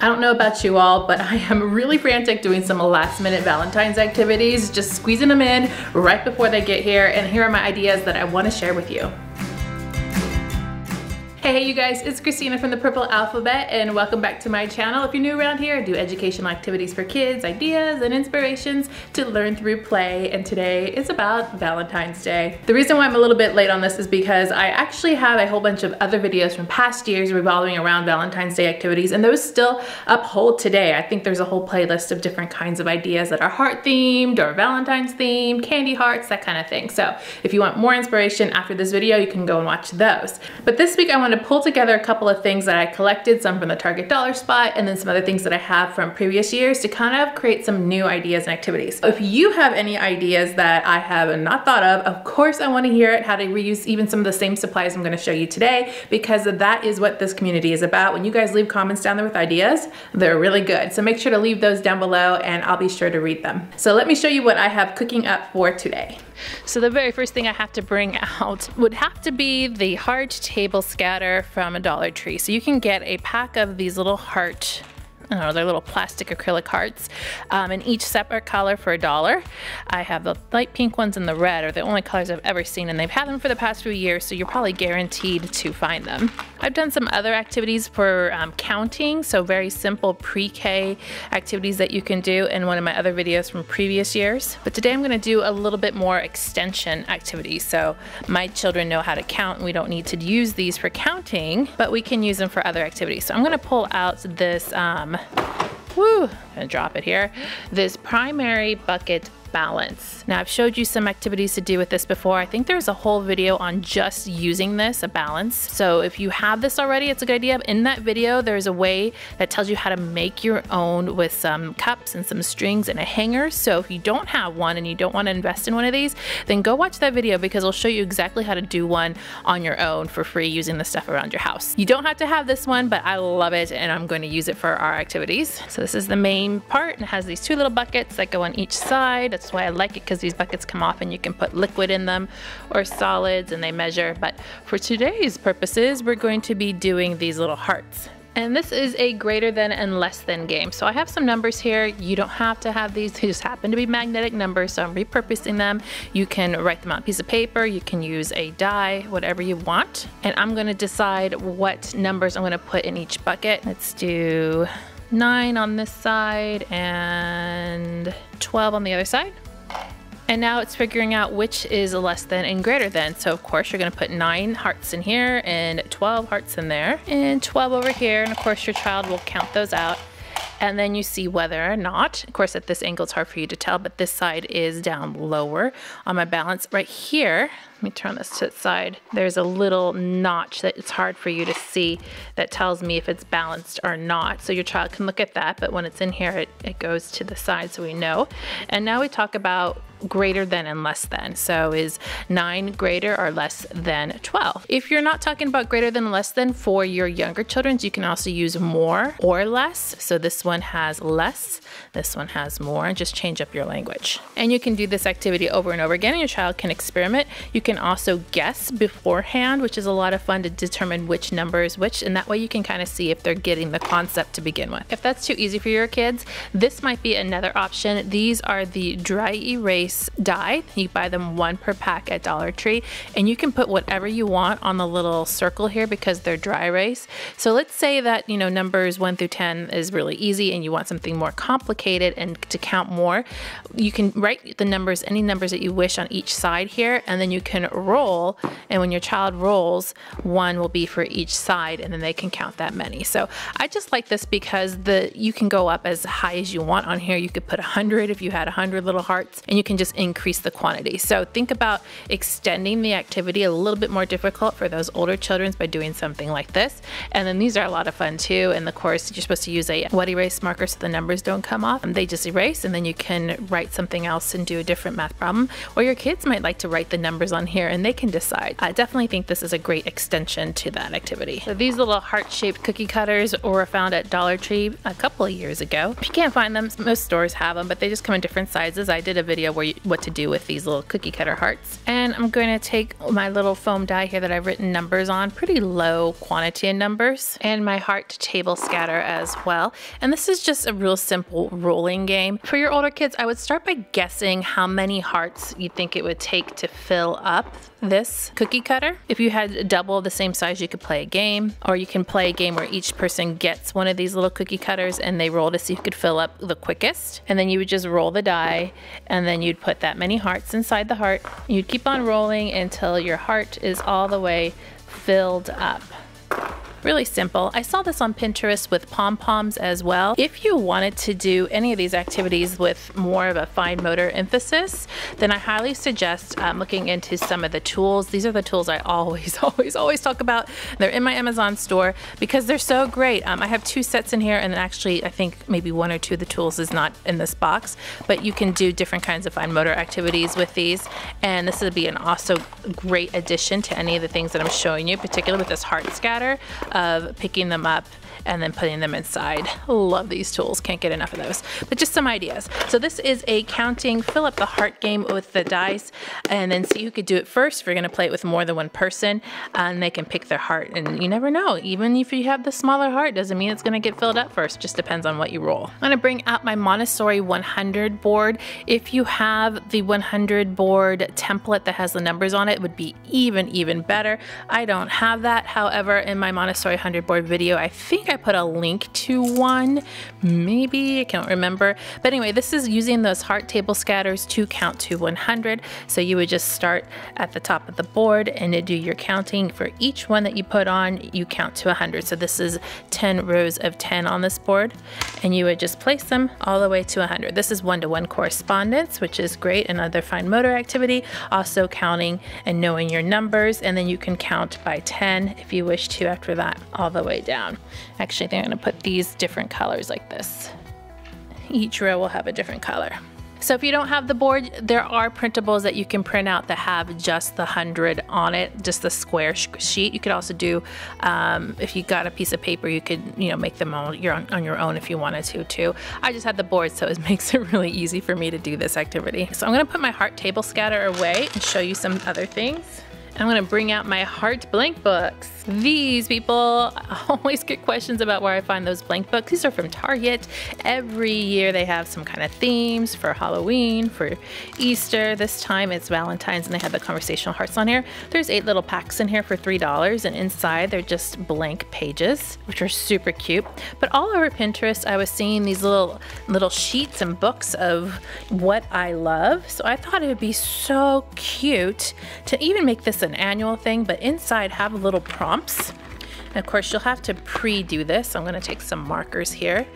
I don't know about you all, but I am really frantic doing some last minute Valentine's activities, just squeezing them in right before they get here, and here are my ideas that I want to share with you. Hey you guys, it's Christina from the Purple Alphabet and welcome back to my channel. If you're new around here, I do educational activities for kids, ideas and inspirations to learn through play, and today is about Valentine's Day. The reason why I'm a little bit late on this is because I actually have a whole bunch of other videos from past years revolving around Valentine's Day activities, and those still uphold today. I think there's a whole playlist of different kinds of ideas that are heart themed or Valentine's themed, candy hearts, that kind of thing. So if you want more inspiration after this video, you can go and watch those. But this week I want to pull together a couple of things that I collected, some from the Target dollar spot and then some other things that I have from previous years to kind of create some new ideas and activities. If you have any ideas that I have not thought of course I want to hear it, how to reuse even some of the same supplies I'm going to show you today, because that is what this community is about. When you guys leave comments down there with ideas, they're really good. So make sure to leave those down below and I'll be sure to read them. So let me show you what I have cooking up for today. So the very first thing I have to bring out would have to be the heart table scatter from a Dollar Tree. So you can get a pack of these little heart, I don't know, they're little plastic acrylic hearts, in each separate color for $1. I have the light pink ones and the red are the only colors I've ever seen, and they've had them for the past few years, so you're probably guaranteed to find them. I've done some other activities for counting, so very simple pre-K activities that you can do in one of my other videos from previous years. But today I'm going to do a little bit more extension activities, so my children know how to count and we don't need to use these for counting, but we can use them for other activities. So I'm going to pull out this I'm gonna drop it here. This primary bucket balance. Now I've showed you some activities to do with this before. I think there's a whole video on just using this, a balance. So if you have this already, it's a good idea. In that video, there's a way that tells you how to make your own with some cups and some strings and a hanger. So if you don't have one and you don't want to invest in one of these, then go watch that video because it'll show you exactly how to do one on your own for free using the stuff around your house. You don't have to have this one, but I love it and I'm going to use it for our activities. So this is the main part and it has these two little buckets that go on each side. That's why I like it, because these buckets come off and you can put liquid in them or solids and they measure. But for today's purposes, we're going to be doing these little hearts. And this is a greater than and less than game. So I have some numbers here. You don't have to have these. They just happen to be magnetic numbers, so I'm repurposing them. You can write them on a piece of paper. You can use a die, whatever you want. And I'm going to decide what numbers I'm going to put in each bucket. Let's do 9 on this side and 12 on the other side. And now it's figuring out which is less than and greater than. So of course you're gonna put 9 hearts in here and 12 hearts in there and 12 over here. And of course your child will count those out. And then you see whether or not, of course at this angle it's hard for you to tell, but this side is down lower on my balance. Right here, let me turn this to its side, there's a little notch that it's hard for you to see that tells me if it's balanced or not. So your child can look at that, but when it's in here, it goes to the side so we know. And now we talk about greater than and less than. So is 9 greater or less than 12? If you're not talking about greater than and less than for your younger children, you can also use more or less. So this one has less, this one has more, and just change up your language. And you can do this activity over and over again and your child can experiment. You can also guess beforehand, which is a lot of fun to determine which number is which, and that way you can kind of see if they're getting the concept to begin with. If that's too easy for your kids, this might be another option. These are the dry erase die. You buy them 1 per pack at Dollar Tree, and you can put whatever you want on the little circle here because they're dry erase. So let's say that, you know, numbers 1 through 10 is really easy and you want something more complicated and to count more. You can write the numbers, any numbers that you wish on each side here, and then you can roll, and when your child rolls, 1 will be for each side and then they can count that many. So I just like this because you can go up as high as you want on here. You could put 100 if you had 100 little hearts, and you can just increase the quantity. So think about extending the activity a little bit more difficult for those older children by doing something like this. And then these are a lot of fun too. And of course, you're supposed to use a wet erase marker so the numbers don't come off. And they just erase, and then you can write something else and do a different math problem. Or your kids might like to write the numbers on here and they can decide. I definitely think this is a great extension to that activity. So these little heart-shaped cookie cutters were found at Dollar Tree a couple of years ago. If you can't find them, most stores have them, but they just come in different sizes. I did a video where you what to do with these little cookie cutter hearts. And I'm going to take my little foam die here that I've written numbers on, pretty low quantity of numbers, and my heart table scatter as well. And this is just a real simple rolling game. For your older kids, I would start by guessing how many hearts you think it would take to fill up this cookie cutter. If you had double the same size, you could play a game, or you can play a game where each person gets one of these little cookie cutters and they roll to see who could fill up the quickest. And then you would just roll the die, and then you'd put that many hearts inside the heart. You'd keep on rolling until your heart is all the way filled up. Really simple. I saw this on Pinterest with pom-poms as well. If you wanted to do any of these activities with more of a fine motor emphasis, then I highly suggest looking into some of the tools. These are the tools I always talk about. They're in my Amazon store because they're so great. I have 2 sets in here, and then actually I think maybe 1 or 2 of the tools is not in this box, but you can do different kinds of fine motor activities with these, and this would be an also great addition to any of the things that I'm showing you, particularly with this heart scatter of picking them up and then putting them inside. Love these tools, can't get enough of those. But just some ideas. So this is a counting, fill up the heart game with the dice, and then see who could do it first if you're gonna play it with more than one person, and they can pick their heart. And you never know, even if you have the smaller heart, doesn't mean it's gonna get filled up first, just depends on what you roll. I'm gonna bring out my Montessori 100 board. If you have the 100 board template that has the numbers on it, it would be even better. I don't have that. However, in my Montessori 100 board video, I think I put a link to one, maybe, I can't remember. But anyway, this is using those heart table scatters to count to 100. So you would just start at the top of the board and to do your counting. For each one that you put on, you count to 100. So this is 10 rows of 10 on this board, and you would just place them all the way to 100. This is one-to-one correspondence, which is great, another fine motor activity. Also counting and knowing your numbers, and then you can count by 10 if you wish to after that, all the way down. Actually, I think I'm gonna put these different colors like this. Each row will have a different color. So if you don't have the board, there are printables that you can print out that have just the 100 on it, just the square sheet. You could also do, if you got a piece of paper, you could, make them on your own if you wanted to too. I just had the board, so it makes it really easy for me to do this activity. So I'm gonna put my heart table scatter away and show you some other things. I'm gonna bring out my heart blank books. These people always get questions about where I find those blank books. These are from Target. Every year they have some kind of themes for Halloween, for Easter. This time it's Valentine's, and they have the conversational hearts on here. There's 8 little packs in here for $3, and inside they're just blank pages, which are super cute. But all over Pinterest, I was seeing these little sheets and books of what I love. So I thought it would be so cute to even make this an annual thing, but inside have little prompts. And of course, you'll have to pre-do this. I'm gonna take some markers here,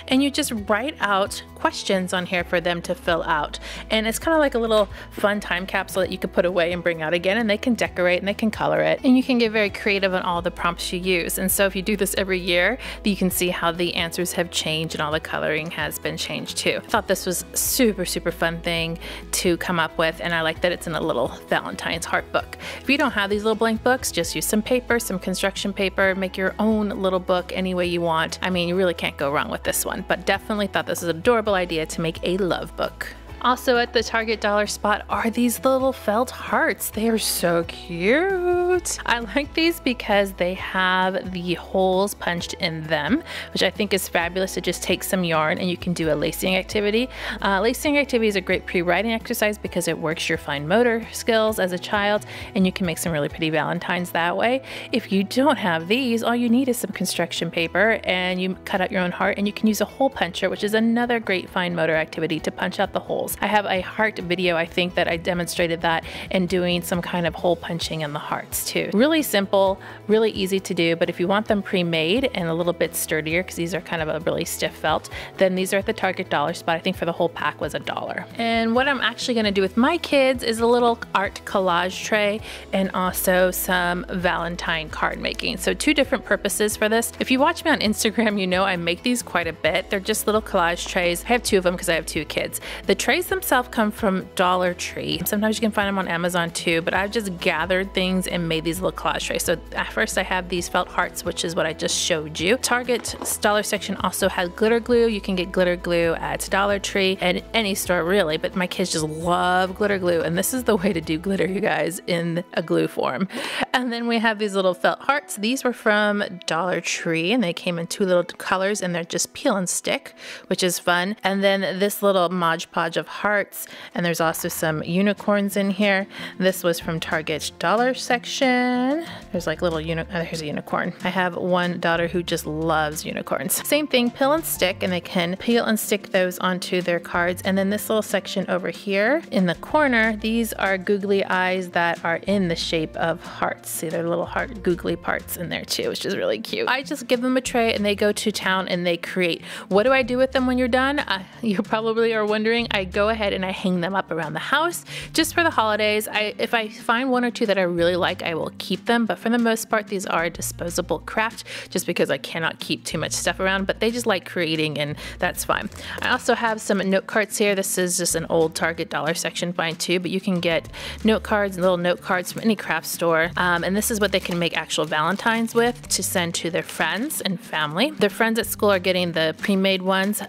and you just write out questions on here for them to fill out. And it's kind of like a little fun time capsule that you could put away and bring out again, and they can decorate and they can color it. And you can get very creative on all the prompts you use. And so if you do this every year, you can see how the answers have changed and all the coloring has been changed too. I thought this was super fun thing to come up with, and I like that it's in a little Valentine's heart book. If you don't have these little blank books, just use some paper, some construction paper, make your own little book any way you want. I mean, you really can't go wrong with this one, but definitely thought this was an adorable idea to make a love book. Also at the Target dollar spot are these little felt hearts. They are so cute. I like these because they have the holes punched in them, which I think is fabulous. To just take some yarn and you can do a lacing activity. Lacing activity is a great pre-writing exercise because it works your fine motor skills as a child, and you can make some really pretty Valentines that way. If you don't have these, all you need is some construction paper, and you cut out your own heart, and you can use a hole puncher, which is another great fine motor activity to punch out the holes. I have a heart video, I think, that I demonstrated that in doing some kind of hole punching in the hearts too. Really simple, really easy to do, but if you want them pre-made and a little bit sturdier, because these are kind of a really stiff felt, then these are at the Target dollar spot. I think for the whole pack was $1. And what I'm actually gonna do with my kids is a little art collage tray and also some Valentine card making. So 2 different purposes for this. If you watch me on Instagram, you know I make these quite a bit. They're just little collage trays. I have 2 of them because I have 2 kids. The trays Toys themselves come from Dollar Tree. Sometimes you can find them on Amazon too, but I've just gathered things and made these little collage trays. So at first I have these felt hearts, which is what I just showed you. Target's dollar section also has glitter glue. You can get glitter glue at Dollar Tree and any store really, but my kids just love glitter glue, and this is the way to do glitter, you guys, in a glue form. And then we have these little felt hearts. These were from Dollar Tree and they came in 2 little colors and they're just peel and stick, which is fun. And then this little Mod Podge of hearts, and there's also some unicorns in here. This was from Target's dollar section. There's like little here's a unicorn. I have one daughter who just loves unicorns. Same thing, peel and stick, and they can peel and stick those onto their cards. And then this little section over here in the corner, these are googly eyes that are in the shape of hearts. See, they're little heart googly parts in there too, which is really cute. I just give them a tray and they go to town and they create. What do I do with them when you're done? You probably are wondering. I go ahead and I hang them up around the house just for the holidays. If I find 1 or 2 that I really like, I will keep them, but for the most part these are a disposable craft just because I cannot keep too much stuff around, but they just like creating and that's fine. I also have some note cards here. This is just an old Target dollar section find too, but you can get note cards and little note cards from any craft store, and this is what they can make actual Valentines with to send to their friends and family. Their friends at school are getting the pre-made ones.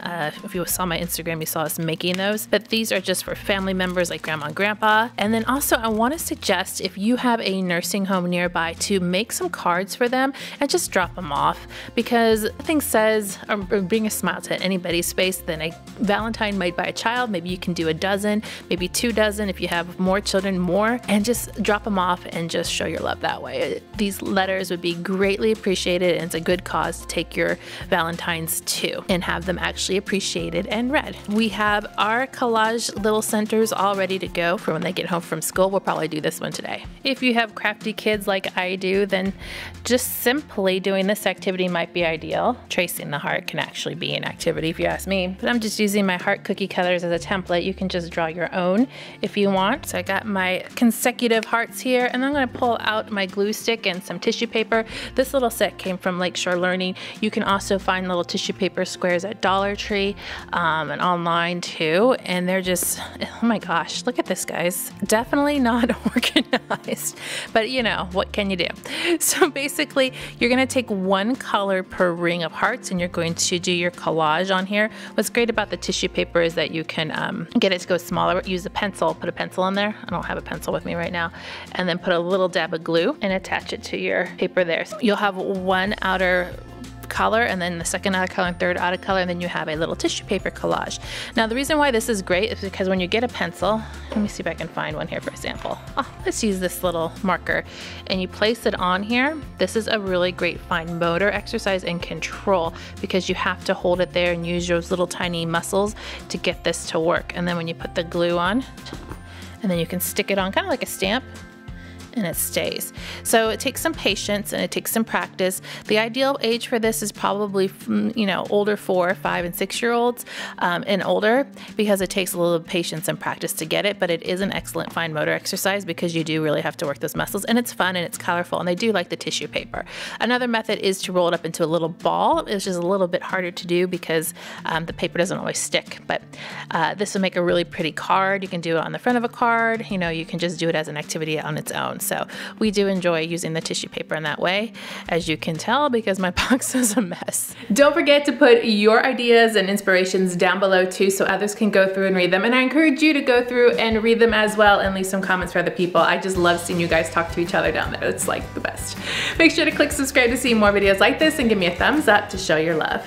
If you saw my Instagram, you saw us making those, but these are just for family members like grandma and grandpa. And then also I want to suggest, if you have a nursing home nearby, to make some cards for them and just drop them off, because nothing says or bring a smile to anybody's face than a Valentine made by a child. Maybe you can do a dozen, maybe 2 dozen if you have more children, more, and just drop them off and just show your love that way. These letters would be greatly appreciated, and it's a good cause to take your Valentines to and have them actually appreciated and read. We have our collage little centers all ready to go for when they get home from school. We'll probably do this one today. If you have crafty kids like I do, then just simply doing this activity might be ideal. Tracing the heart can actually be an activity if you ask me, but I'm just using my heart cookie colors as a template. You can just draw your own if you want. So I got my consecutive hearts here, and I'm going to pull out my glue stick and some tissue paper. This little set came from Lakeshore Learning. You can also find little tissue paper squares at Dollar Tree and online too, and they're just, oh my gosh, look at this, guys. Definitely not organized, but you know, what can you do? So basically you're going to take 1 color per ring of hearts and you're going to do your collage on here. What's great about the tissue paper is that you can get it to go smaller. Use a pencil, put a pencil in there. I don't have a pencil with me right now. And then put a little dab of glue and attach it to your paper there. So you'll have 1 outer color, and then the second outer color and third outer color, and then you have a little tissue paper collage. Now the reason why this is great is because when you get a pencil, let me see if I can find one here for example. Let's use this little marker, and you place it on here. This is a really great fine motor exercise and control, because you have to hold it there and use those little tiny muscles to get this to work. And then when you put the glue on, and then you can stick it on kind of like a stamp, and it stays. So it takes some patience and it takes some practice. The ideal age for this is probably, you know, older 4, 5, and 6-year-olds and older, because it takes a little patience and practice to get it, but it is an excellent fine motor exercise because you do really have to work those muscles, and it's fun and it's colorful, and they do like the tissue paper. Another method is to roll it up into a little ball. It's just a little bit harder to do because the paper doesn't always stick, but this will make a really pretty card. You can do it on the front of a card, you know, you can just do it as an activity on its own. So we do enjoy using the tissue paper in that way, as you can tell, because my box is a mess. Don't forget to put your ideas and inspirations down below too, so others can go through and read them. And I encourage you to go through and read them as well and leave some comments for other people. I just love seeing you guys talk to each other down there. It's like the best. Make sure to click subscribe to see more videos like this, and give me a thumbs up to show your love.